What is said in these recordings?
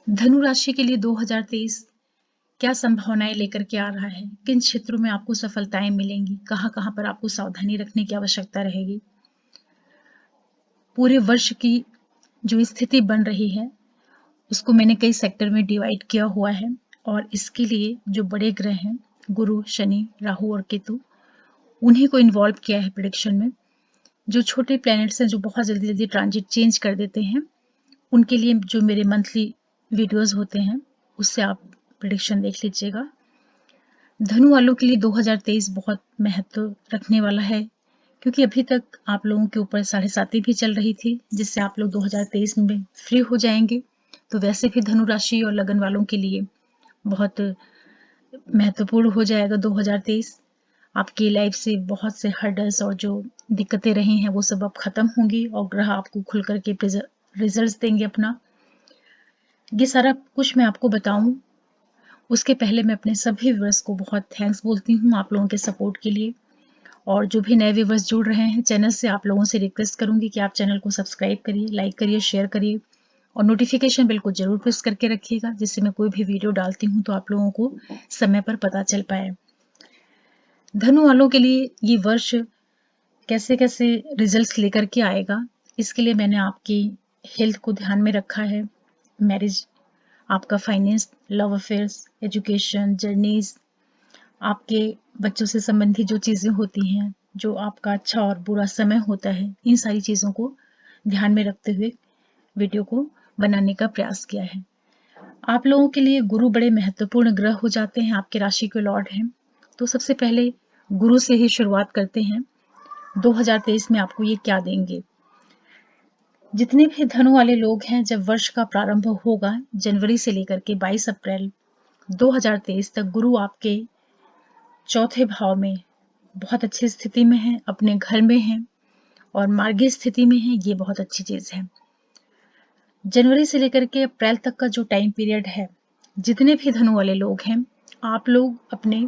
धनु राशि के लिए 2023 क्या संभावनाएं लेकर के आ रहा है, किन क्षेत्रों में आपको सफलताएं मिलेंगी, कहां कहां पर आपको सावधानी रखने की आवश्यकता रहेगी। पूरे वर्ष की जो स्थिति बन रही है उसको मैंने कई सेक्टर में डिवाइड किया हुआ है और इसके लिए जो बड़े ग्रह हैं गुरु, शनि, राहु और केतु, उन्हीं को इन्वॉल्व किया है प्रिडिक्शन में। जो छोटे प्लैनेट्स हैं जो बहुत जल्दी जल्दी ट्रांजिट चेंज कर देते हैं, उनके लिए जो मेरे मंथली वीडियोस होते हैं उससे आप प्रिडिक्शन देख लीजिएगा। धनु वालों के लिए 2023 बहुत महत्व रखने वाला है, क्योंकि अभी तक आप लोगों के ऊपर 7.5 भी चल रही थी, जिससे आप लोग 2023 में फ्री हो जाएंगे। तो वैसे भी धनु राशि और लगन वालों के लिए बहुत महत्वपूर्ण हो जाएगा 2023। आपकी लाइफ से बहुत से हर्डल्स और जो दिक्कतें रही हैं वो सब अब खत्म होंगी और ग्रह आपको खुल करके रिजल्ट्स देंगे अपना। ये सारा कुछ मैं आपको बताऊं उसके पहले मैं अपने सभी व्यूअर्स को बहुत थैंक्स बोलती हूँ आप लोगों के सपोर्ट के लिए। और जो भी नए व्यूअर्स जुड़ रहे हैं चैनल से, आप लोगों से रिक्वेस्ट करूंगी कि आप चैनल को सब्सक्राइब करिए, लाइक करिए, शेयर करिए और नोटिफिकेशन बेल को जरूर प्रेस करके रखिएगा, जिससे मैं कोई भी वीडियो डालती हूँ तो आप लोगों को समय पर पता चल पाए। धनु वालों के लिए ये वर्ष कैसे कैसे रिजल्ट्स लेकर के आएगा, इसके लिए मैंने आपकी हेल्थ को ध्यान में रखा है, मैरिज, आपका finance, love affairs, education, journeys, आपके बच्चों से संबंधित जो चीज़ें होती हैं, जो आपका अच्छा और बुरा समय होता है, इन सारी चीज़ों को ध्यान में रखते हुए वीडियो को बनाने का प्रयास किया है। आप लोगों के लिए गुरु बड़े महत्वपूर्ण ग्रह हो जाते हैं, आपके राशि के लॉर्ड हैं। तो सबसे पहले गुरु से ही शुरुआत करते हैं 2023 में आपको ये क्या देंगे। जितने भी धनु वाले लोग हैं, जब वर्ष का प्रारंभ होगा जनवरी से लेकर के 22 अप्रैल 2023 तक, गुरु आपके चौथे भाव में बहुत अच्छी स्थिति में है, अपने घर में है और मार्गीय स्थिति में है। ये बहुत अच्छी चीज है। जनवरी से लेकर के अप्रैल तक का जो टाइम पीरियड है, जितने भी धनु वाले लोग हैं, आप लोग अपने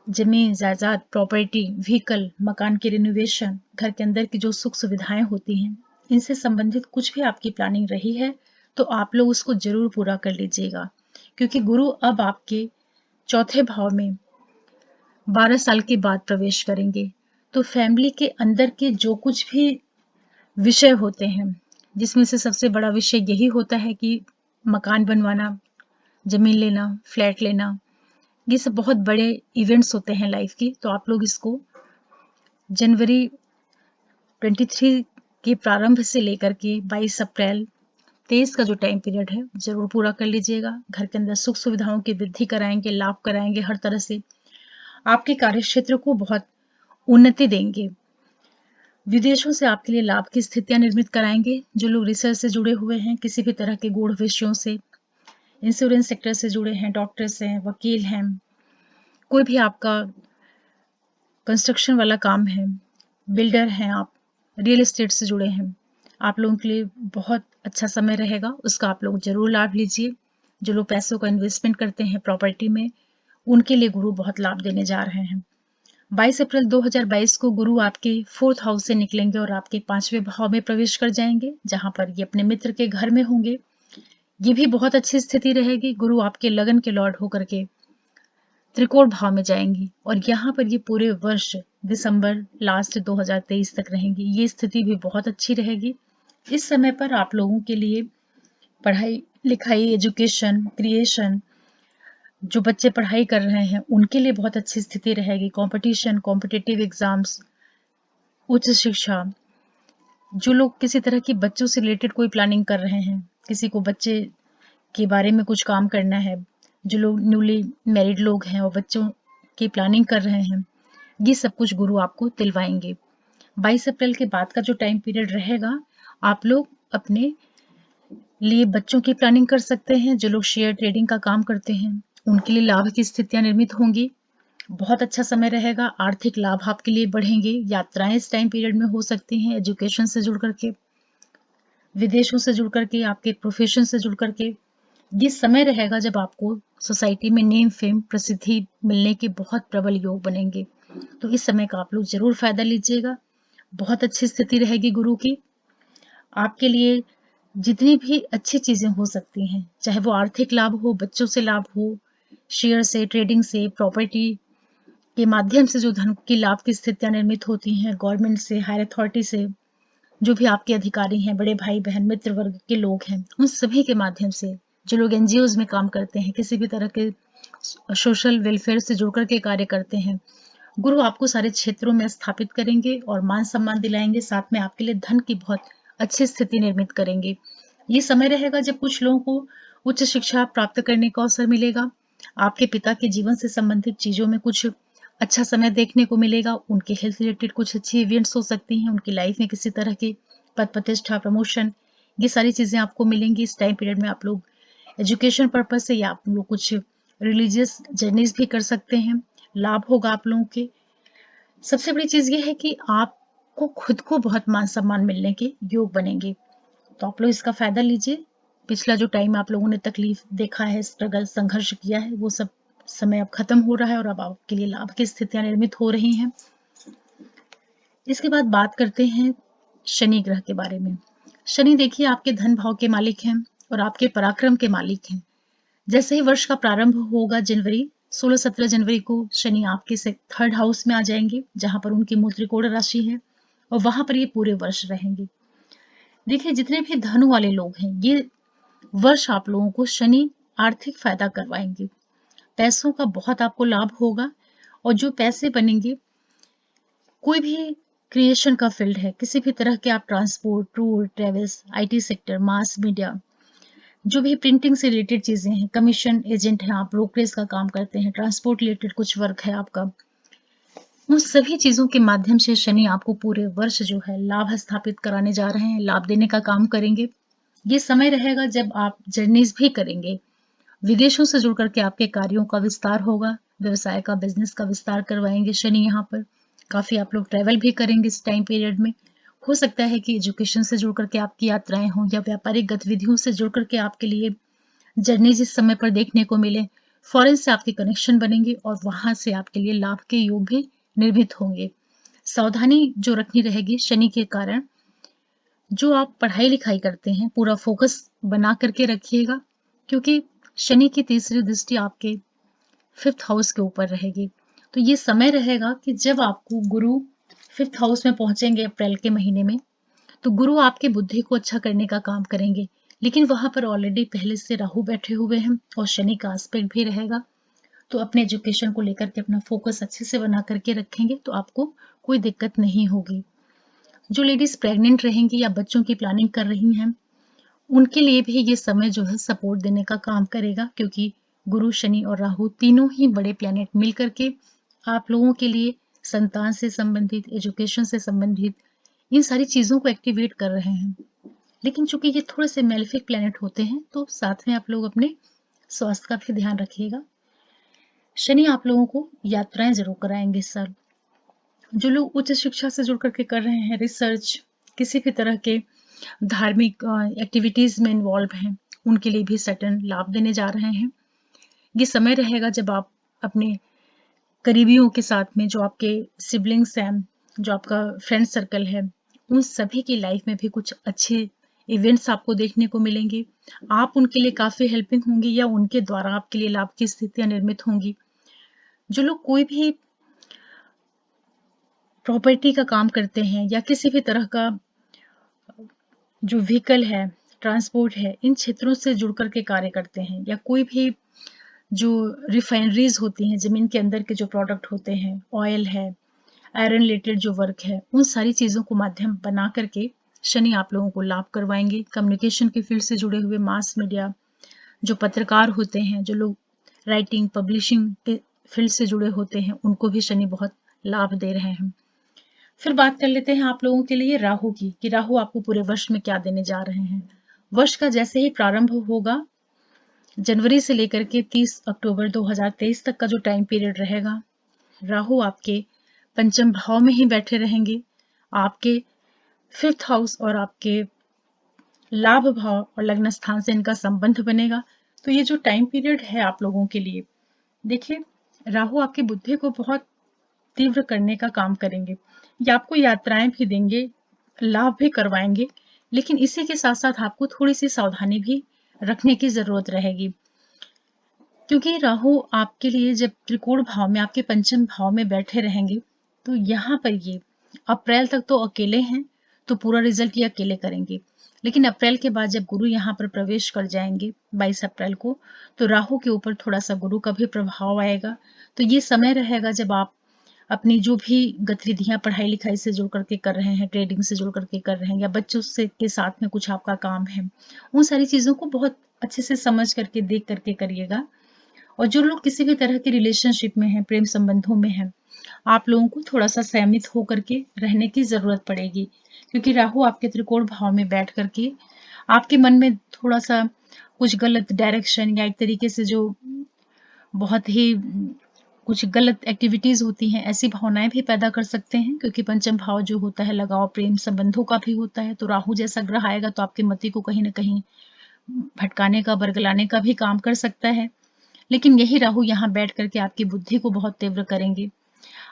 जमीन जायदाद, प्रॉपर्टी, व्हीकल, मकान की रिनोवेशन, घर के अंदर की जो सुख सुविधाएं होती हैं, इनसे संबंधित कुछ भी आपकी प्लानिंग रही है तो आप लोग उसको जरूर पूरा कर लीजिएगा, क्योंकि गुरु अब आपके चौथे भाव में 12 साल के बाद प्रवेश करेंगे। तो फैमिली के अंदर के जो कुछ भी विषय होते हैं, जिसमें से सबसे बड़ा विषय यही होता है कि मकान बनवाना, जमीन लेना, फ्लैट लेना, ये सब बहुत बड़े इवेंट्स होते हैं लाइफ की। तो आप लोग इसको जनवरी 23 के प्रारंभ से लेकर के 22 अप्रैल 23 का जो टाइम पीरियड है जरूर पूरा कर लीजिएगा। घर के अंदर सुख सुविधाओं की वृद्धि कराएंगे, लाभ कराएंगे, हर तरह से आपके कार्य क्षेत्र को बहुत उन्नति देंगे। विदेशों से आपके लिए लाभ की स्थितियां निर्मित कराएंगे। जो लोग रिसर्च से जुड़े हुए हैं, किसी भी तरह के गूढ़ विषयों से, इंश्योरेंस सेक्टर से जुड़े हैं, डॉक्टर्स हैं, वकील हैं, कोई भी आपका कंस्ट्रक्शन वाला काम है, बिल्डर हैं आप, रियल एस्टेट से जुड़े हैं, आप लोगों के लिए बहुत अच्छा समय रहेगा। उसका आप लोग जरूर लाभ लीजिए। जो लोग पैसों का इन्वेस्टमेंट करते हैं प्रॉपर्टी में, उनके लिए गुरु बहुत लाभ देने जा रहे हैं। 22 अप्रैल 2022 को गुरु आपके 4th हाउस से निकलेंगे और आपके 5वें भाव में प्रवेश कर जाएंगे, जहां पर ये अपने मित्र के घर में होंगे। ये भी बहुत अच्छी स्थिति रहेगी। गुरु आपके लगन के लॉर्ड होकर के त्रिकोण भाव में जाएंगी और यहाँ पर ये पूरे वर्ष दिसंबर लास्ट 2023 तक रहेंगी। ये स्थिति भी बहुत अच्छी रहेगी। इस समय पर आप लोगों के लिए पढ़ाई लिखाई, एजुकेशन, क्रिएशन, जो बच्चे पढ़ाई कर रहे हैं उनके लिए बहुत अच्छी स्थिति रहेगी। कंपटीशन, कॉम्पिटिटिव एग्जाम्स, उच्च शिक्षा, जो लोग किसी तरह की बच्चों से रिलेटेड कोई प्लानिंग कर रहे हैं, किसी को बच्चे के बारे में कुछ काम करना है, जो लोग न्यूली मैरिड लोग हैं और बच्चों की प्लानिंग कर रहे हैं, ये सब कुछ गुरु आपको दिलवाएंगे। 22 अप्रैल के बाद का जो टाइम पीरियड रहेगा, आप लोग अपने लिए बच्चों की प्लानिंग कर सकते हैं। जो लोग शेयर ट्रेडिंग का काम करते हैं उनके लिए लाभ की स्थितियां निर्मित होंगी। बहुत अच्छा समय रहेगा। आर्थिक लाभ आपके लिए बढ़ेंगे। यात्राएं इस टाइम पीरियड में हो सकती हैं, एजुकेशन से जुड़ करके, विदेशों से जुड़ करके, आपके प्रोफेशन से जुड़ करके। ये समय रहेगा जब आपको सोसाइटी में नेम, फेम, प्रसिद्धि मिलने के बहुत प्रबल योग बनेंगे। तो इस समय का आप लोग जरूर फायदा लीजिएगा। बहुत अच्छी स्थिति रहेगी गुरु की। आपके लिए जितनी भी अच्छी चीजें हो सकती हैं, चाहे वो आर्थिक लाभ हो, बच्चों से लाभ हो, शेयर से, ट्रेडिंग से, प्रॉपर्टी के माध्यम से जो धन की लाभ की स्थितियां निर्मित होती हैं, गवर्नमेंट से, हायर अथॉरिटी से, जो भी आपके अधिकारी हैं, बड़े भाई बहन, मित्र वर्ग के लोग हैं, उन सभी के माध्यम से, जो लोग एनजीओज में काम करते हैं, किसी भी तरह के सोशल वेलफेयर से जुड़ करके कार्य करते हैं, गुरु आपको सारे क्षेत्रों में स्थापित करेंगे और मान सम्मान दिलाएंगे, साथ में आपके लिए धन की बहुत अच्छी स्थिति निर्मित करेंगे। ये समय रहेगा जब कुछ लोगों को उच्च शिक्षा प्राप्त करने का अवसर मिलेगा, आपके पिता के जीवन से संबंधित चीजों में कुछ अच्छा समय देखने को मिलेगा, उनके हेल्थ रिलेटेड कुछ अच्छी इवेंट्स हो सकती हैं, उनकी लाइफ में किसी तरह के पद प्रतिष्ठा, प्रमोशन, ये सारी चीजें आपको मिलेंगी। इस टाइम पीरियड में आप लोग एजुकेशन पर्पज से या आप लोग कुछ रिलीजियस जर्नीज भी कर सकते हैं, लाभ होगा आप लोगों के। सबसे बड़ी चीज ये है कि आपको खुद को बहुत मान सम्मान मिलने के योग बनेंगे, तो आप लोग इसका फायदा लीजिए। पिछला जो टाइम आप लोगों ने तकलीफ देखा है, स्ट्रगल, संघर्ष किया है, वो सब समय अब खत्म हो रहा है और अब आपके लिए लाभ की स्थितियां निर्मित हो रही हैं। इसके बाद बात करते हैं शनि ग्रह के बारे में। शनि देखिए आपके धन भाव के मालिक हैं और आपके पराक्रम के मालिक हैं। जैसे ही वर्ष का प्रारंभ होगा, जनवरी 16-17 जनवरी को शनि आपके से 3rd हाउस में आ जाएंगे, जहां पर उनकी मूल त्रिकोण राशि है और वहां पर ये पूरे वर्ष रहेंगे। देखिए जितने भी धन वाले लोग हैं, ये वर्ष आप लोगों को शनि आर्थिक फायदा करवाएंगे, पैसों का बहुत आपको लाभ होगा और जो पैसे बनेंगे, कोई भी क्रिएशन का फील्ड है, किसी भी तरह के आप transport, tour, travels, IT sector, mass media, जो भी प्रिंटिंग से रिलेटेड चीजें हैं, कमीशन एजेंट हैं आप, ब्रोकरेज का काम करते हैं, ट्रांसपोर्ट रिलेटेड कुछ वर्क है आपका, उन सभी चीजों के माध्यम से शनि आपको पूरे वर्ष जो है लाभ स्थापित कराने जा रहे हैं, लाभ देने का काम करेंगे। ये समय रहेगा जब आप जर्नीज भी करेंगे, विदेशों से जुड़ करके आपके कार्यों का विस्तार होगा, व्यवसाय का, बिजनेस का विस्तार करवाएंगे शनि यहाँ पर। काफी आप लोग ट्रैवल भी करेंगे इस टाइम पीरियड में। हो सकता है कि एजुकेशन से जुड़ करके आपकी यात्राएं हों या व्यापारिक गतिविधियों से जुड़ करके आपके लिए जर्नीज इस समय पर देखने को मिले। फॉरेन से आपके कनेक्शन बनेंगे और वहां से आपके लिए लाभ के योग भी निर्मित होंगे। सावधानी जो रखनी रहेगी शनि के कारण, जो आप पढ़ाई लिखाई करते हैं पूरा फोकस बना करके रखिएगा, क्योंकि शनि की तीसरी दृष्टि आपके 5th हाउस के ऊपर रहेगी। तो ये समय रहेगा कि जब आपको गुरु 5th हाउस में पहुंचेंगे अप्रैल के महीने में, तो गुरु आपके बुद्धि को अच्छा करने का काम करेंगे, लेकिन वहां पर ऑलरेडी पहले से राहु बैठे हुए हैं और शनि का एस्पेक्ट भी रहेगा। तो अपने एजुकेशन को लेकर के अपना फोकस अच्छे से बना करके रखेंगे तो आपको कोई दिक्कत नहीं होगी। जो लेडीज प्रेग्नेंट रहेंगी या बच्चों की प्लानिंग कर रही हैं, उनके लिए भी ये समय जो है सपोर्ट देने का काम करेगा, क्योंकि गुरु, शनि और राहु तीनों ही बड़े प्लैनेट मिल करके आप लोगों के लिए संतान से संबंधित, एजुकेशन से संबंधित इन सारी चीजों को एक्टिवेट कर रहे हैं। लेकिन चूंकि ये थोड़े से मेलेफिक प्लैनेट होते हैं, तो साथ में आप लोग अपने स्वास्थ्य का भी ध्यान रखिएगा। शनि आप लोगों को यात्राएं जरूर कराएंगे इस साल। जो लोग उच्च शिक्षा से जुड़ करके कर रहे हैं, रिसर्च, किसी भी तरह के धार्मिक एक्टिविटीज में इन्वॉल्व हैं, उनके लिए भी सटन लाभ देने जा रहे हैं। ये समय रहेगा जब आप अपने करीबियों के साथ में, जो आपके सिबलिंग्स हैं, जो आपका फ्रेंड सर्कल है, उन सभी की लाइफ में भी कुछ अच्छे इवेंट्स आपको देखने को मिलेंगे। आप उनके लिए काफी हेल्पिंग होंगी या उनके द्वारा आपके लिए लाभ की स्थितियां निर्मित होंगी। जो लोग कोई भी प्रॉपर्टी का काम करते हैं या किसी भी तरह का जो व्हीकल है, ट्रांसपोर्ट है, इन क्षेत्रों से जुड़ करके कार्य करते हैं, या कोई भी जो रिफाइनरीज होती हैं, जमीन के अंदर के जो प्रोडक्ट होते हैं, ऑयल है, आयरन रिलेटेड जो वर्क है, उन सारी चीजों को माध्यम बना करके शनि आप लोगों को लाभ करवाएंगे। कम्युनिकेशन के फील्ड से जुड़े हुए, मास मीडिया, जो पत्रकार होते हैं, जो लोग राइटिंग, पब्लिशिंग के फील्ड से जुड़े होते हैं, उनको भी शनि बहुत लाभ दे रहे हैं। फिर बात कर लेते हैं आप लोगों के लिए राहु की, कि राहु आपको पूरे वर्ष में क्या देने जा रहे हैं। वर्ष का जैसे ही प्रारंभ होगा, जनवरी से लेकर के 30 अक्टूबर 2023 तक का जो टाइम पीरियड रहेगा, राहु आपके पंचम भाव में ही बैठे रहेंगे। आपके 5th हाउस और आपके लाभ भाव और लग्न स्थान से इनका संबंध बनेगा। तो ये जो टाइम पीरियड है आप लोगों के लिए, देखिए राहु आपकी बुद्धि को बहुत तीव्र करने का काम करेंगे। ये आपको यात्राएं भी देंगे, लाभ भी करवाएंगे, लेकिन इसी के साथ साथ आपको थोड़ी सी सावधानी भी रखने की जरूरत रहेगी, क्योंकि राहु आपके लिए जब त्रिकोण भाव में, आपके पंचम भाव में बैठे रहेंगे, तो यहाँ पर ये अप्रैल तक तो अकेले हैं, तो पूरा रिजल्ट ये अकेले करेंगे। लेकिन अप्रैल के बाद जब गुरु यहाँ पर प्रवेश कर जाएंगे 22 अप्रैल को, तो राहु के ऊपर थोड़ा सा गुरु का भी प्रभाव आएगा। तो ये समय रहेगा जब आप अपनी जो भी गतिविधियां पढ़ाई लिखाई से जुड़ करके कर रहे हैं, ट्रेडिंग से जुड़ करके कर रहे हैं, या बच्चों से के साथ में कुछ आपका काम है, उन सारी चीजों को बहुत अच्छे से समझ करके देख करके करिएगा। और जो लोग किसी भी तरह के रिलेशनशिप में हैं, प्रेम संबंधों में हैं, आप लोगों को थोड़ा सा संयमित होकर के रहने की जरूरत पड़ेगी, क्योंकि राहु आपके त्रिकोण भाव में बैठ करके आपके मन में थोड़ा सा कुछ गलत डायरेक्शन, या एक तरीके से जो बहुत ही कुछ गलत एक्टिविटीज होती हैं, ऐसी भावनाएं भी पैदा कर सकते हैं। क्योंकि पंचम भाव जो होता है लगाव प्रेम संबंधों का भी होता है, तो राहु जैसा ग्रह आएगा तो आपके मति को कहीं ना कहीं भटकाने का, बरगलाने का भी काम कर सकता है। लेकिन यही राहु यहाँ बैठ करके आपकी बुद्धि को बहुत तीव्र करेंगे,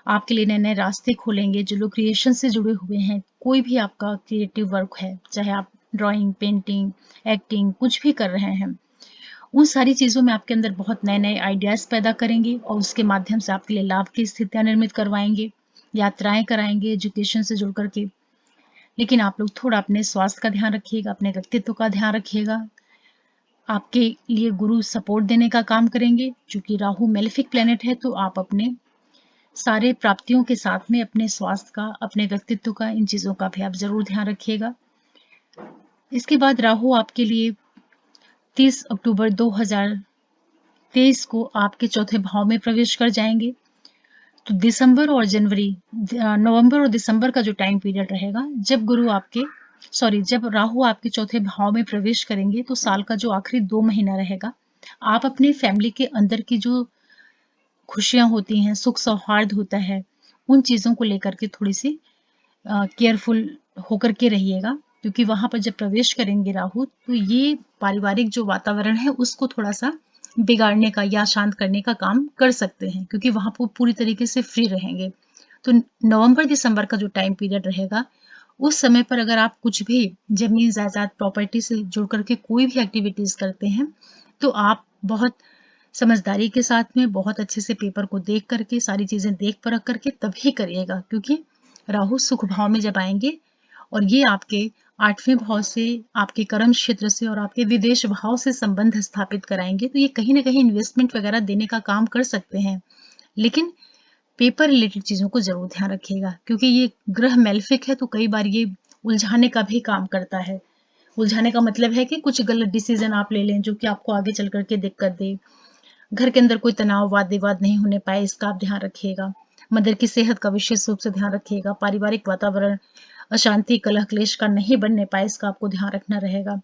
आपके लिए नए नए रास्ते खोलेंगे। जो लोग क्रिएशन से जुड़े हुए हैं, कोई भी आपका क्रिएटिव वर्क है, चाहे आप ड्राइंग, पेंटिंग, एक्टिंग कुछ भी कर रहे हैं, उन सारी चीजों में आपके अंदर बहुत नए नए आइडियाज पैदा करेंगे, और उसके माध्यम से आपके लिए लाभ की स्थितियां निर्मित करवाएंगे, यात्राएं कराएंगे एजुकेशन से जुड़ करके। लेकिन आप लोग थोड़ा अपने स्वास्थ्य का ध्यान रखिएगा, अपने व्यक्तित्व का ध्यान रखिएगा। आपके लिए गुरु सपोर्ट देने का काम करेंगे। चूंकि राहु मेलेफिक प्लेनेट है, तो आप अपने सारे प्राप्तियों के साथ में अपने स्वास्थ्य का, अपने व्यक्तित्व का, इन चीजों का भी आप जरूर ध्यान रखिएगा। इसके बाद राहु आपके लिए 30 अक्टूबर 2023 को आपके चौथे भाव में प्रवेश कर जाएंगे। तो दिसंबर और जनवरी, नवंबर और दिसंबर का जो टाइम पीरियड रहेगा, जब राहु आपके चौथे भाव में प्रवेश करेंगे, तो साल का जो आखिरी 2 महीना रहेगा, आप अपने फैमिली के अंदर की जो खुशियां होती हैं, सुख सौहार्द होता है, उन चीजों को लेकर के थोड़ी सी केयरफुल होकर के रहिएगा। क्योंकि वहां पर जब प्रवेश करेंगे राहु, तो ये पारिवारिक जो वातावरण है उसको थोड़ा सा बिगाड़ने का या शांत करने का काम कर सकते हैं, क्योंकि वहां पर पूरी तरीके से फ्री रहेंगे। तो नवंबर दिसंबर का जो टाइम पीरियड रहेगा, उस समय पर अगर आप कुछ भी जमीन जायदाद प्रॉपर्टी से जुड़ करके कोई भी एक्टिविटीज करते हैं, तो आप बहुत समझदारी के साथ में, बहुत अच्छे से पेपर को देख करके, सारी चीजें देख परख करके तभी करिएगा। क्योंकि राहु सुख भाव में जब आएंगे, और ये आपके 8वें भाव से, आपके कर्म क्षेत्र से और आपके विदेश भाव से संबंध स्थापित कराएंगे, तो ये कहीं ना कहीं इन्वेस्टमेंट वगैरह देने का काम कर सकते हैं। लेकिन पेपर रिलेटेड चीजों को जरूर ध्यान रखिएगा, क्योंकि ये ग्रह मेलेफिक है, तो कई बार ये उलझाने का भी काम करता है। उलझाने का मतलब है कि कुछ गलत डिसीजन आप ले लें, जो कि आपको आगे चल करके दिक्कत दे। घर के अंदर कोई तनाव, वाद विवाद नहीं होने पाए, इसका आप ध्यान रखिएगा। मदर की सेहत का विशेष रूप से ध्यान रखिएगा। पारिवारिक वातावरण अशांति, कलह क्लेश का नहीं बनने पाए, इसका आपको ध्यान रखना रहेगा।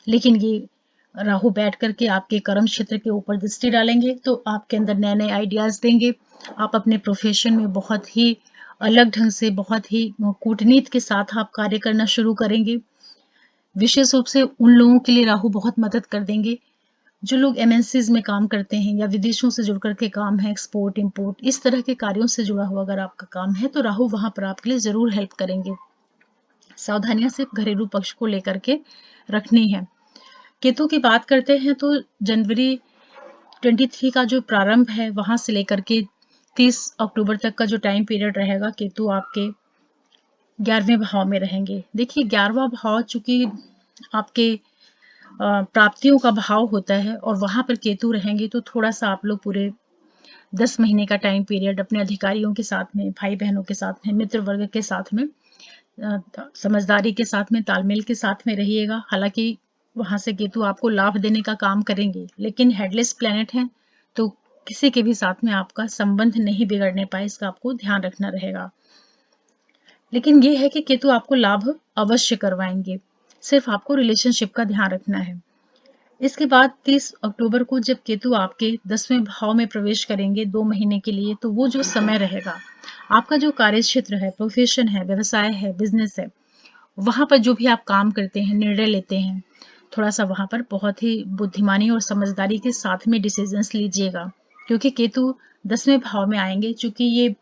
लेकिन ये राहु बैठ करके आपके कर्म क्षेत्र के ऊपर दृष्टि डालेंगे, तो आपके अंदर नए नए आइडियाज देंगे। आप अपने प्रोफेशन में बहुत ही अलग ढंग से, बहुत ही कूटनीति के साथ आप कार्य करना शुरू करेंगे। विशेष रूप से उन लोगों के लिए राहु बहुत मदद कर देंगे जो लोग एमएनसीज में काम करते हैं, या विदेशों से जुड़ करके काम है, एक्सपोर्ट इंपोर्ट इस तरह के कार्यों से जुड़ा हुआ अगर आपका काम है, तो राहु वहां पर आपके लिए जरूर हेल्प करेंगे। सावधानियां सिर्फ घरेलू पक्ष को लेकर के रखनी है। केतु की बात करते हैं, तो जनवरी 23 का जो प्रारंभ है, वहां से लेकर के 30 अक्टूबर तक का जो टाइम पीरियड रहेगा, केतु आपके 11वें भाव में रहेंगे। देखिए 11वां भाव चूंकि आपके प्राप्तियों का भाव होता है, और वहां पर केतु रहेंगे, तो थोड़ा सा आप लोग पूरे 10 महीने का टाइम पीरियड अपने अधिकारियों के साथ में, भाई बहनों के साथ में, मित्र वर्ग के साथ में समझदारी के साथ में, तालमेल के साथ में रहिएगा। हालांकि वहां से केतु आपको लाभ देने का काम करेंगे, लेकिन हेडलेस प्लेनेट है, तो किसी के भी साथ में आपका संबंध नहीं बिगड़ने पाए, इसका आपको ध्यान रखना रहेगा। लेकिन ये है कि केतु आपको लाभ अवश्य करवाएंगे, सिर्फ आपको रिलेशनशिप का ध्यान रखना है। इसके बाद 30 अक्टूबर को जब केतु आपके 10वें भाव में प्रवेश करेंगे 2 महीने के लिए, तो वो जो समय रहेगा, आपका जो कार्य क्षेत्र है, प्रोफेशन है, व्यवसाय है, बिजनेस है, वहां पर जो भी आप काम करते हैं, निर्णय लेते हैं, थोड़ा सा वहां पर बहुत ही बुद्धिमानी और समझदारी के साथ में डिसीजंस लीजिएगा। क्योंकि केतु 10वें भाव में आएंगे, चूंकि ये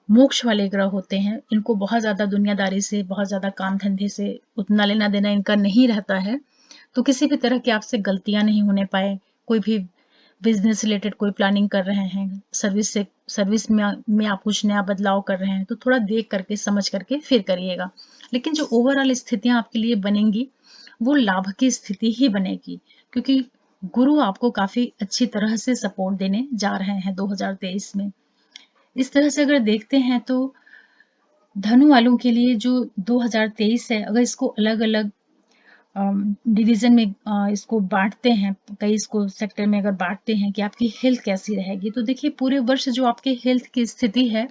मोक्ष वाले ग्रह होते हैं, इनको बहुत ज़्यादा दुनियादारी से, बहुत ज़्यादा काम धंधे से उतना लेना देना इनका नहीं रहता है, तो किसी भी तरह की आपसे गलतियां नहीं होने पाए। कोई भी बिजनेस रिलेटेड कोई प्लानिंग कर रहे हैं, सर्विस में आप कुछ नया बदलाव कर रहे हैं, तो थोड़ा देख करके समझ करके फिर करिएगा। लेकिन जो ओवरऑल स्थितियां आपके लिए बनेंगी वो लाभ की स्थिति ही बनेगी, क्योंकि गुरु आपको काफी अच्छी तरह से सपोर्ट देने जा रहे हैं 2023 में। इस तरह से अगर देखते हैं तो धनु वालों के लिए जो 2023 है, अगर इसको अलग अलग डिवीजन में इसको बांटते हैं, कई इसको सेक्टर में अगर बांटते हैं कि आपकी हेल्थ कैसी रहेगी, तो देखिए पूरे वर्ष जो आपके हेल्थ की स्थिति है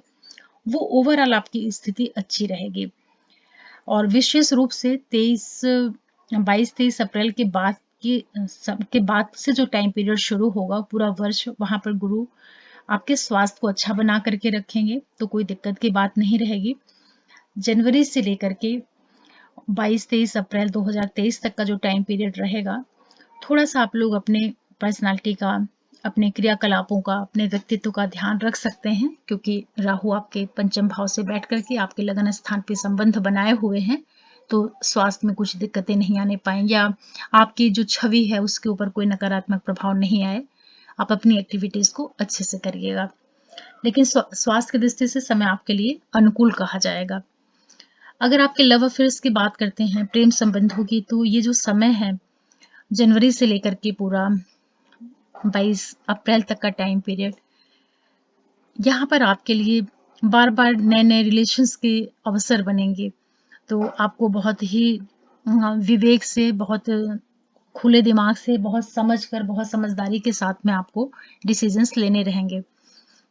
वो ओवरऑल आपकी स्थिति अच्छी रहेगी। और विशेष रूप से 22-23 अप्रैल के बाद के बाद से जो टाइम पीरियड शुरू होगा पूरा वर्ष, वहां पर गुरु आपके स्वास्थ्य को अच्छा बना करके रखेंगे, तो कोई दिक्कत की बात नहीं रहेगी। जनवरी से लेकर के 22-23 अप्रैल 2023 तक का जो टाइम पीरियड रहेगा, थोड़ा सा आप लोग अपने पर्सनालिटी का, अपने क्रियाकलापों का, अपने व्यक्तित्व का ध्यान रख सकते हैं, क्योंकि राहु आपके पंचम भाव से बैठ करके आपके लगन स्थान पे संबंध बनाए हुए हैं, तो स्वास्थ्य में कुछ दिक्कतें नहीं आने पाएंगी, या आपकी जो छवि है उसके ऊपर कोई नकारात्मक प्रभाव नहीं आए। आप अपनी एक्टिविटीज को अच्छे से करिएगा, लेकिन स्वास्थ्य की दृष्टि से समय आपके लिए अनुकूल कहा जाएगा। अगर आपके लव अफेयर्स की बात करते हैं, प्रेम संबंधों की, तो ये जो समय है जनवरी से लेकर के पूरा 22 अप्रैल तक का टाइम पीरियड, यहाँ पर आपके लिए बार बार नए नए रिलेशंस के अवसर बनेंगे, तो आपको बहुत ही विवेक से, बहुत खुले दिमाग से, बहुत समझ कर, बहुत समझदारी के साथ में आपको डिसीजंस लेने रहेंगे,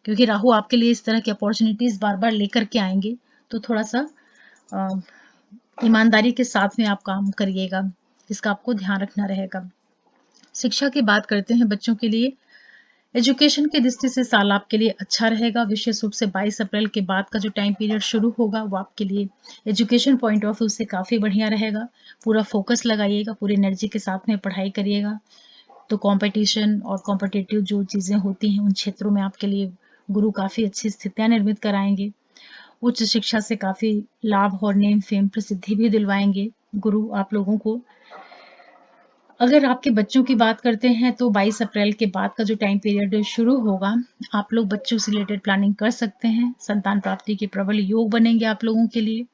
क्योंकि राहु आपके लिए इस तरह की अपॉर्चुनिटीज बार बार लेकर के आएंगे, तो थोड़ा सा ईमानदारी के साथ में आप काम करिएगा, इसका आपको ध्यान रखना रहेगा। शिक्षा की बात करते हैं बच्चों के लिए, एजुकेशन की दृष्टि से साल आपके लिए अच्छा रहेगा। विशेष रूप से 22 अप्रैल के बाद का जो टाइम पीरियड शुरू होगा वो आपके लिए एजुकेशन पॉइंट ऑफ व्यू से काफ़ी बढ़िया रहेगा। पूरा फोकस लगाइएगा, पूरी एनर्जी के साथ में पढ़ाई करिएगा, तो कंपटीशन और कॉम्पिटिटिव जो चीज़ें होती हैं उन क्षेत्रों में आपके लिए गुरु काफ़ी अच्छी स्थितियां निर्मित कराएंगे। उच्च शिक्षा से काफ़ी लाभ और नेम फेम प्रसिद्धि भी दिलवाएंगे गुरु आप लोगों को। अगर आपके बच्चों की बात करते हैं तो 22 अप्रैल के बाद का जो टाइम पीरियड शुरू होगा, आप लोग बच्चों से रिलेटेड प्लानिंग कर सकते हैं। संतान प्राप्ति के प्रबल योग बनेंगे आप लोगों के लिए।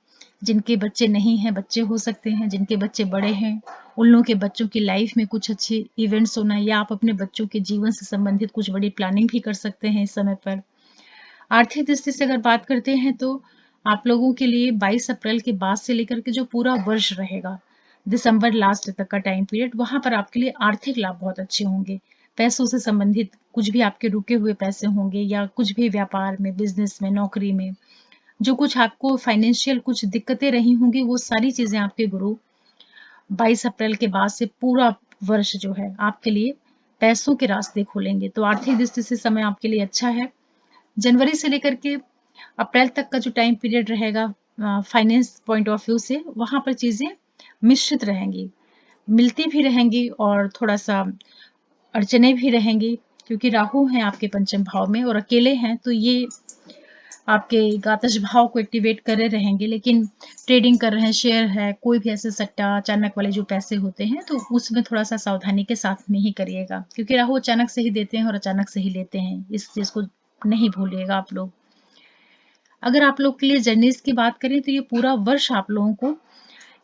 जिनके बच्चे नहीं हैं, बच्चे हो सकते हैं। जिनके बच्चे बड़े हैं, उन लोगों के बच्चों की लाइफ में कुछ अच्छे इवेंट्स होना, या आप अपने बच्चों के जीवन से संबंधित कुछ बड़ी प्लानिंग भी कर सकते हैं इस समय पर। आर्थिक दृष्टि से अगर बात करते हैं तो आप लोगों के लिए 22 अप्रैल के बाद से लेकर के जो पूरा वर्ष रहेगा, दिसंबर लास्ट तक का टाइम पीरियड, वहां पर आपके लिए आर्थिक लाभ बहुत अच्छे होंगे। पैसों से संबंधित कुछ भी आपके रुके हुए पैसे होंगे, या कुछ भी व्यापार में, बिजनेस में, नौकरी में जो कुछ आपको फाइनेंशियल कुछ दिक्कतें रही होंगी, वो सारी चीजें आपके गुरु 22 अप्रैल के बाद से पूरा वर्ष जो है आपके लिए पैसों के रास्ते खोलेंगे। तो आर्थिक दृष्टि से समय आपके लिए अच्छा है। जनवरी से लेकर के अप्रैल तक का जो टाइम पीरियड रहेगा, फाइनेंस पॉइंट ऑफ व्यू से, वहां पर चीजें मिश्रित रहेंगी, मिलती भी रहेंगी और थोड़ा सा अड़चने भी रहेंगी, क्योंकि राहु है आपके पंचम भाव में और अकेले हैं, तो ये आपके द्वादश भाव को एक्टिवेट करे रहेंगे। लेकिन ट्रेडिंग कर रहे हैं, शेयर है, कोई भी ऐसे सट्टा अचानक वाले जो पैसे होते हैं, तो उसमें थोड़ा सा सावधानी के साथ में ही करिएगा, क्योंकि राहु अचानक से ही देते हैं और अचानक से ही लेते हैं, इस चीज को नहीं भूलिएगा आप लोग। अगर आप लोग के लिए जर्नीज की बात करें तो ये पूरा वर्ष आप लोगों को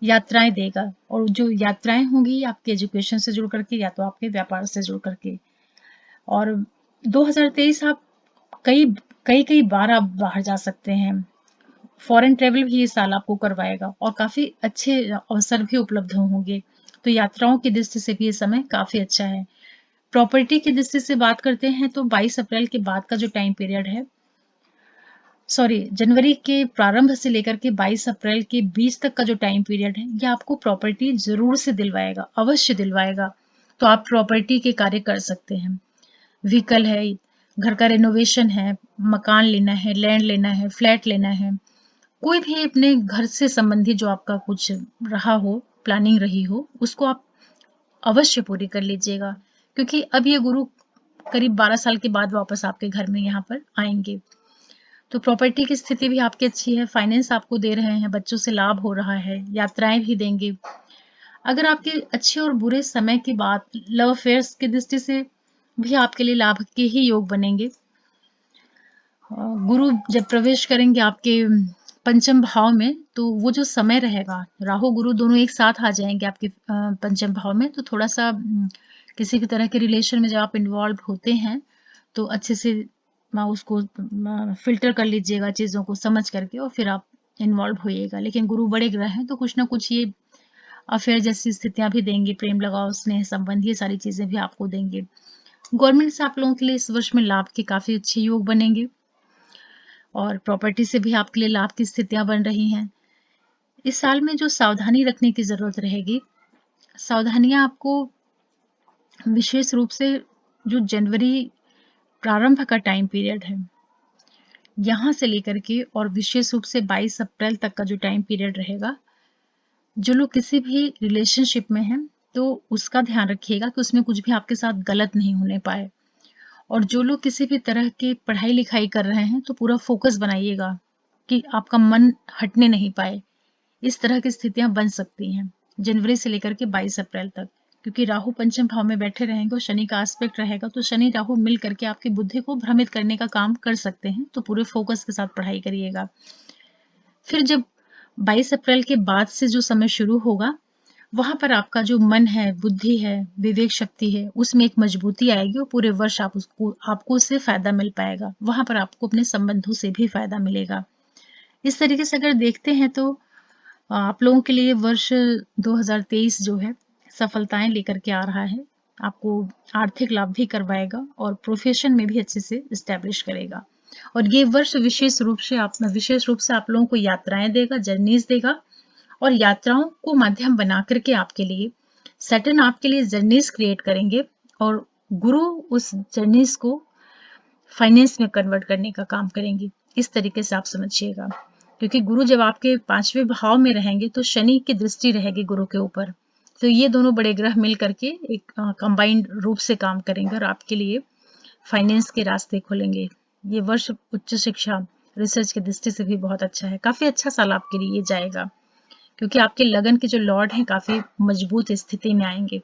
यात्राएं देगा, और जो यात्राएं होंगी आपके एजुकेशन से जुड़ करके, या तो आपके व्यापार से जुड़ करके। और 2023 आप कई कई कई बार आप बाहर जा सकते हैं। फॉरेन ट्रेवल भी ये साल आपको करवाएगा और काफी अच्छे अवसर भी उपलब्ध होंगे, तो यात्राओं की दृष्टि से भी ये समय काफी अच्छा है। प्रॉपर्टी की दृष्टि से बात करते हैं तो 22 अप्रैल के बाद का जो टाइम पीरियड है, जनवरी के प्रारंभ से लेकर के 22 अप्रैल के बीच तक का जो टाइम पीरियड है, ये आपको प्रॉपर्टी जरूर से दिलवाएगा, अवश्य दिलवाएगा। तो आप प्रॉपर्टी के कार्य कर सकते हैं। व्हीकल है, घर का रेनोवेशन है, मकान लेना है, लैंड लेना है, फ्लैट लेना है, कोई भी अपने घर से संबंधित जो आपका कुछ रहा हो, प्लानिंग रही हो, उसको आप अवश्य पूरी कर लीजिएगा, क्योंकि अब ये गुरु करीब 12 साल के बाद वापस आपके घर में यहाँ पर आएंगे। तो प्रॉपर्टी की स्थिति भी आपकी अच्छी है, फाइनेंस आपको दे रहे हैं, बच्चों से लाभ हो रहा है, यात्राएं भी देंगे। अगर आपके अच्छे और बुरे समय की बात लव अफेयर्स की दृष्टि से भी आपके लिए लाभ के ही योग बनेंगे। गुरु जब प्रवेश करेंगे आपके पंचम भाव में, तो वो जो समय रहेगा, राहु गुरु दोनों एक साथ आ जाएंगे आपके पंचम भाव में, तो थोड़ा सा किसी भी तरह के रिलेशन में जब आप इन्वॉल्व होते हैं तो अच्छे से उसको फिल्टर कर लीजिएगा चीज़ों को समझ करके, और फिर आप इन्वॉल्व होइएगा। लेकिन गुरु बड़े ग्रह हैं तो कुछ ना कुछ ये अफेयर जैसी स्थितियां भी देंगे, प्रेम लगाव, स्नेह संबंध, ये सारी चीजें भी आपको देंगे। गवर्नमेंट से आप लोगों के लिए इस वर्ष में लाभ के काफी अच्छे योग बनेंगे, और प्रॉपर्टी से भी आपके लिए लाभ की स्थितियां बन रही हैं। इस साल में जो सावधानी रखने की जरूरत रहेगी, सावधानियां आपको विशेष रूप से जो जनवरी प्रारंभ का टाइम पीरियड है, यहां से लेकर के और विशेष रूप से 22 अप्रैल तक का जो टाइम पीरियड रहेगा, जो लोग किसी भी रिलेशनशिप में हैं तो उसका ध्यान रखिएगा कि उसमें कुछ भी आपके साथ गलत नहीं होने पाए। और जो लोग किसी भी तरह की पढ़ाई लिखाई कर रहे हैं तो पूरा फोकस बनाइएगा कि आपका मन हटने नहीं पाए। इस तरह की स्थितियां बन सकती हैं जनवरी से लेकर के 22 अप्रैल तक, क्योंकि राहु पंचम भाव में बैठे रहेंगे और शनि का एस्पेक्ट रहेगा, तो शनि राहु मिल करके आपकी बुद्धि को भ्रमित करने का काम कर सकते हैं। तो पूरे फोकस के साथ पढ़ाई करिएगा। फिर जब 22 अप्रैल के बाद से जो समय शुरू होगा, वहां पर आपका जो मन है, बुद्धि है, विवेक शक्ति है, उसमें एक मजबूती आएगी और पूरे वर्ष आपको उससे फायदा मिल पाएगा। वहां पर आपको अपने संबंधों से भी फायदा मिलेगा। इस तरीके से अगर देखते हैं तो आप लोगों के लिए वर्ष 2023 जो है सफलताएं लेकर के आ रहा है। आपको आर्थिक लाभ भी करवाएगा और प्रोफेशन में भी अच्छे से स्टैब्लिश करेगा। और ये वर्ष विशेष रूप से आप लोगों को यात्राएं देगा, जर्नीज देगा, और यात्राओं को माध्यम बना करके आपके लिए सैटर्न आपके लिए जर्नीज क्रिएट करेंगे, और गुरु उस जर्नीज को फाइनेंस में कन्वर्ट करने का काम करेंगे। इस तरीके से आप समझिएगा, क्योंकि गुरु जब आपके 5वें भाव में रहेंगे तो शनि की दृष्टि रहेगी गुरु के ऊपर, तो ये दोनों बड़े ग्रह मिल करके एक कंबाइंड रूप से काम करेंगे और आपके लिए फाइनेंस के रास्ते खोलेंगे। ये वर्ष उच्च शिक्षा, रिसर्च की दृष्टि से भी बहुत अच्छा है। काफी अच्छा साल आपके लिए जाएगा, क्योंकि आपके लगन के जो लॉर्ड हैं काफी मजबूत स्थिति में आएंगे,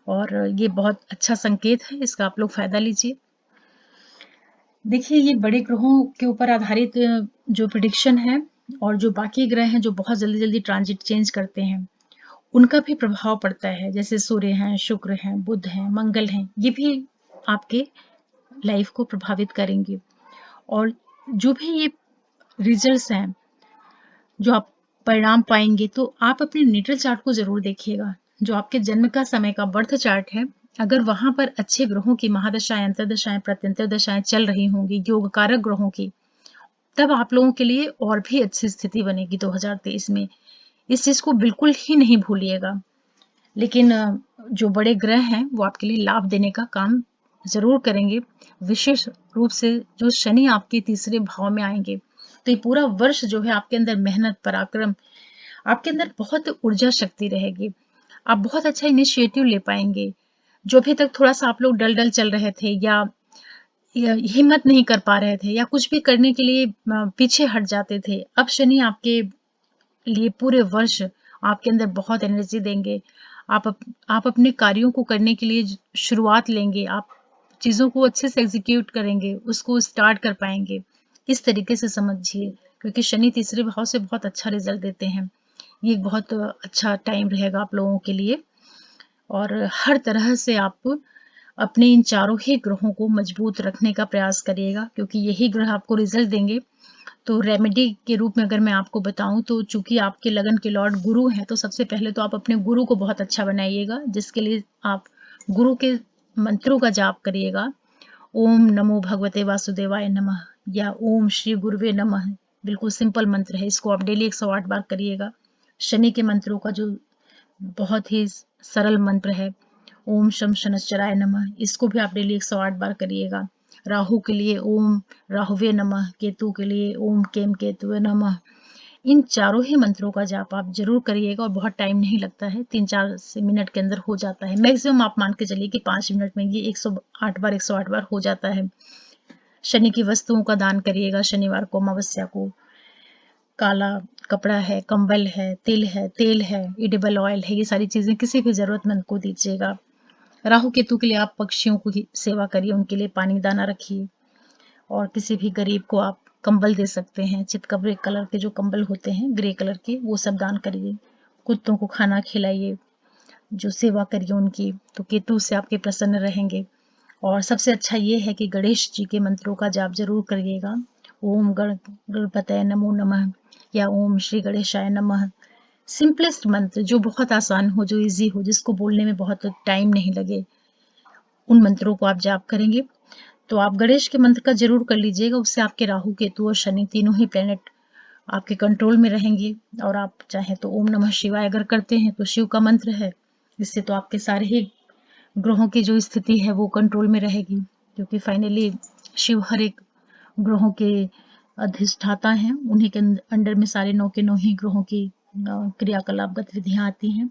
और ये बहुत अच्छा संकेत है, इसका आप लोग फायदा लीजिए। देखिए, ये बड़े ग्रहों के ऊपर आधारित जो प्रिडिक्शन है, और जो बाकी ग्रह हैं जो बहुत जल्दी जल्दी ट्रांजिट चेंज करते हैं, उनका भी प्रभाव पड़ता है। जैसे सूर्य हैं, शुक्र हैं, बुध हैं, मंगल हैं, ये भी आपके लाइफ को प्रभावित करेंगे। और जो भी ये रिजल्ट्स हैं, जो आप परिणाम पाएंगे, तो आप अपने नेटल चार्ट को जरूर देखिएगा। जो आपके जन्म का समय का बर्थ चार्ट है, अगर वहां पर अच्छे ग्रहों की महादशाएं, अंतर्दशाएं, प्रत्यंतर दशाएं चल रही होंगी, योग कारक ग्रहों की, तब आप लोगों के लिए और भी अच्छी स्थिति बनेगी 2023 में। इस चीज को बिल्कुल ही नहीं भूलिएगा। लेकिन जो बड़े ग्रह हैं वो आपके लिए लाभ देने का काम जरूर करेंगे। विशेष रूप से जो शनि आपके तीसरे भाव में आएंगे, तो ये पूरा वर्ष जो है आपके अंदर मेहनत, पराक्रम, आपके अंदर बहुत ऊर्जा शक्ति रहेगी। आप बहुत अच्छा इनिशिएटिव ले पाएंगे। जो अभी तक थोड़ा सा आप लोग डल डल चल रहे थे, या हिम्मत नहीं कर पा रहे थे, या कुछ भी करने के लिए पीछे हट जाते थे, अब शनि आपके लिए पूरे वर्ष आपके अंदर बहुत एनर्जी देंगे। आप अपने कार्यों को करने के लिए शुरुआत लेंगे, आप चीज़ों को अच्छे से एग्जीक्यूट करेंगे, उसको स्टार्ट कर पाएंगे। इस तरीके से समझिए, क्योंकि शनि तीसरे भाव से बहुत अच्छा रिजल्ट देते हैं। ये एक बहुत अच्छा टाइम रहेगा आप लोगों के लिए, और हर तरह से आप अपने इन चारों ही ग्रहों को मजबूत रखने का प्रयास करिएगा, क्योंकि यही ग्रह आपको रिजल्ट देंगे। तो रेमेडी के रूप में अगर मैं आपको बताऊं, तो चूंकि आपके लगन के लॉर्ड गुरु हैं, तो सबसे पहले तो आप अपने गुरु को बहुत अच्छा बनाइएगा, जिसके लिए आप गुरु के मंत्रों का जाप करिएगा। ओम नमो भगवते वासुदेवाय नमः, या ओम श्री गुरुवे नमः, बिल्कुल सिंपल मंत्र है, इसको आप डेली 108 बार करिएगा। शनि के मंत्रों का जो बहुत ही सरल मंत्र है, ओम शम शनश्चराय नमः, इसको भी आप डेली 108 बार करिएगा। राहु के लिए ओम राहुवे नमः, केतु के लिए ओम केम केतुवे नमः। इन चारों ही मंत्रों का जाप आप जरूर करिएगा, और बहुत टाइम नहीं लगता है, 3-4 से मिनट के अंदर हो जाता है। मैक्सिमम आप मान के चलिए कि 5 मिनट में ये 108 बार हो जाता है। शनि की वस्तुओं का दान करिएगा शनिवार को, अमावस्या को। काला कपड़ा है, कंबल है, तिल है, तेल है, एडिबल ऑयल है, ये सारी चीज़ें किसी भी ज़रूरतमंद को दीजिएगा। राहु केतु के लिए आप पक्षियों को ही सेवा करिए, उनके लिए पानी दाना रखिए, और किसी भी गरीब को आप कंबल दे सकते हैं। चितकबरे कलर के जो कंबल होते हैं, ग्रे कलर के, वो सब दान करिए। कुत्तों को खाना खिलाइए, जो सेवा करिए उनकी, तो केतु से आपके प्रसन्न रहेंगे। और सबसे अच्छा ये है कि गणेश जी के मंत्रों का जाप जरूर करिएगा। ओम गणपतये नमो नमः या ओम श्री गणेशाय नमः। सिंपलेस्ट मंत्र जो बहुत आसान हो, जो इजी हो, जिसको बोलने में बहुत टाइम नहीं लगे, उन मंत्रों को आप जाप करेंगे तो आप गणेश के मंत्र का जरूर कर लीजिएगा। उससे आपके राहु केतु और शनि तीनों ही प्लेनेट आपके कंट्रोल में रहेंगे। और आप चाहे तो ओम नमः शिवाय अगर करते हैं तो शिव का मंत्र है, इससे तो आपके सारे ही ग्रहों की जो स्थिति है वो कंट्रोल में रहेगी, क्योंकि फाइनली शिव हर एक ग्रहों के अधिष्ठाता हैं। उन्हीं के अंडर में सारे 9 के 9 ही ग्रहों की क्रियाकलाप गतिविधियां आती हैं।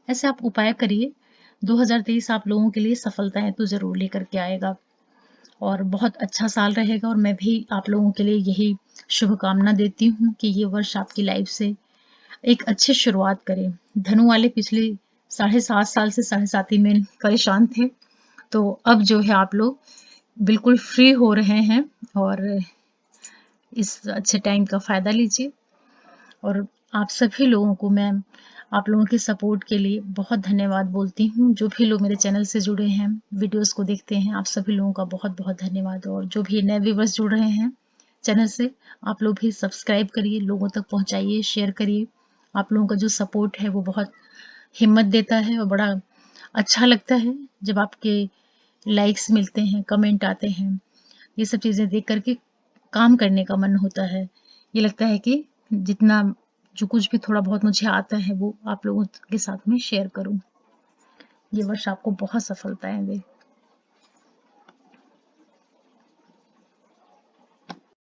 ऐसे आप उपाय करिए। 2023 आप लोगों के लिए सफलताएं तो जरूर लेकर के आएगा और बहुत अच्छा साल रहेगा। और मैं भी आप लोगों के लिए यही शुभकामना देती हूँ कि ये वर्ष आपकी लाइफ से एक अच्छी शुरुआत करें। धनु वाले पिछले 7.5 साल से 7.5 में परेशान थे, तो अब जो है आप लोग बिल्कुल फ्री हो रहे हैं और इस अच्छे टाइम का फ़ायदा लीजिए। और आप सभी लोगों को मैं आप लोगों के सपोर्ट के लिए बहुत धन्यवाद बोलती हूँ। जो भी लोग मेरे चैनल से जुड़े हैं, वीडियोस को देखते हैं, आप सभी लोगों का बहुत बहुत धन्यवाद। और जो भी नए व्यूवर्स जुड़ रहे हैं चैनल से, आप लोग भी सब्सक्राइब करिए, लोगों तक पहुँचाइए, शेयर करिए। आप लोगों का जो सपोर्ट है वो बहुत हिम्मत देता है और बड़ा अच्छा लगता है जब आपके लाइक्स मिलते हैं, कमेंट आते हैं। ये सब चीज़ें देख करके काम करने का मन होता है। ये लगता है कि जितना जो कुछ भी थोड़ा बहुत मुझे आता है वो आप लोगों के साथ में शेयर करूं। ये वर्ष आपको बहुत सफलताएं दे।